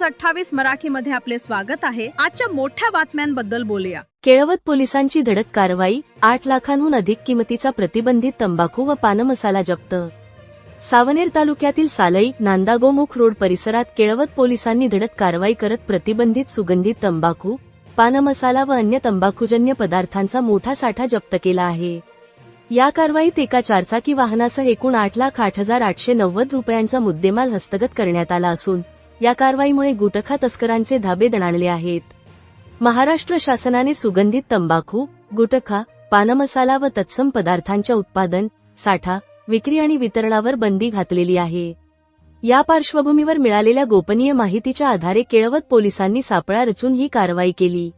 News 28 मराठीमध्ये आपले स्वागत आहे। आजच्या मोठ्या बातम्यांबद्दल बोलूया। केळवत पोलिसांची धडक कारवाई, 8 लाखांहून अधिक किमतीचा प्रतिबंधित तंबाखू व पान मसाला जप्त। सावनेर तालुक्यातील सालई नांदागोमुख रोड परिसरात केळवत पोलिसांनी धडक कारवाई करत प्रतिबंधित सुगंधित तंबाखू, पान मसाला व अन्य तंबाखूजन्य पदार्थांचा मोठा साठा जप्त केला आहे। या कारवाईत एका चारचाकी वाहनासह एकूण 8,08,890 रुपयांचा मुद्देमाल हस्तगत करण्यात आला असून या कारवाईमुळे गुटखा तस्करांचे धाबे दणाणले आहेत। महाराष्ट्र शासनाने सुगंधित तंबाखू, गुटखा, पान मसाला व तत्सम पदार्थांच्या उत्पादन, साठा, विक्री आणि वितरणावर बंदी घातलेली आहे। या पार्श्वभूमीवर मिळालेल्या गोपनीय माहितीच्या आधारे केळवत पोलिसांनी सापळा रचून ही कारवाई केली।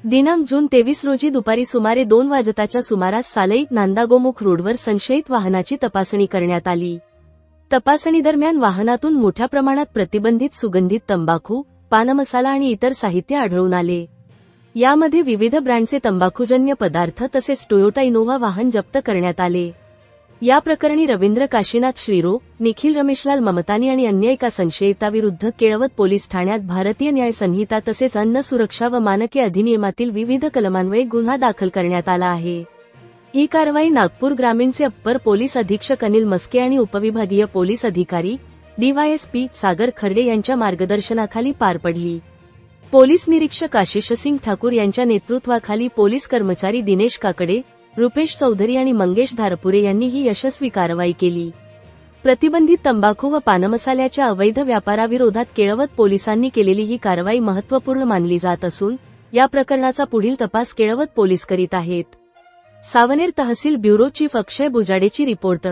दिनांक जून 23 रोजी दुपारी सुमारे 2 वाजताच्या सुमारास सालई नांदागोमुख रोडवर संशयित वाहनाची तपासणी करण्यात आली। तपासणी दरम्यान वाहनातून मोठ्या प्रमाणात प्रतिबंधित सुगंधित तंबाखू, पान मसाला आणि इतर साहित्य आढळून आले। यामध्ये विविध ब्रँडचे तंबाखूजन्य पदार्थ तसेच टोयोटा इनोव्हा वाहन जप्त करण्यात आले। या प्रकरणी रवींद्र काशीनाथ श्रीरो, निखिल रमेशलाल ममतानी आणि अन्य एका संशयिताविरुद्ध केळवत पोलीस ठाण्यात भारतीय न्याय संहिता तसेच अन्न सुरक्षा व मानके अधिनियमातील विविध कलमान्वये गुन्हा दाखल करण्यात आला आहे। ही कारवाई नागपूर ग्रामीणचे अप्पर पोलीस अधीक्षक अनिल मस्के आणि उपविभागीय पोलीस अधिकारी DYSP सागर खर्डे यांच्या मार्गदर्शनाखाली पार पडली। पोलीस निरीक्षक आशिष सिंग ठाकूर यांच्या नेतृत्वाखाली पोलीस कर्मचारी दिनेश काकडे, रुपेश चौधरी आणि मंगेश धारपुरे यांनी ही यशस्वी कारवाई केली। प्रतिबंधित तंबाखू व पानमसाल्याच्या अवैध व्यापाराविरोधात केळवत पोलिसांनी केलेली ही कारवाई महत्त्वपूर्ण मानली जात असून या प्रकरणाचा पुढील तपास केळवत पोलीस करीत आहेत। सावनेर तहसील ब्युरो चीफ अक्षय बुजाडेची रिपोर्ट।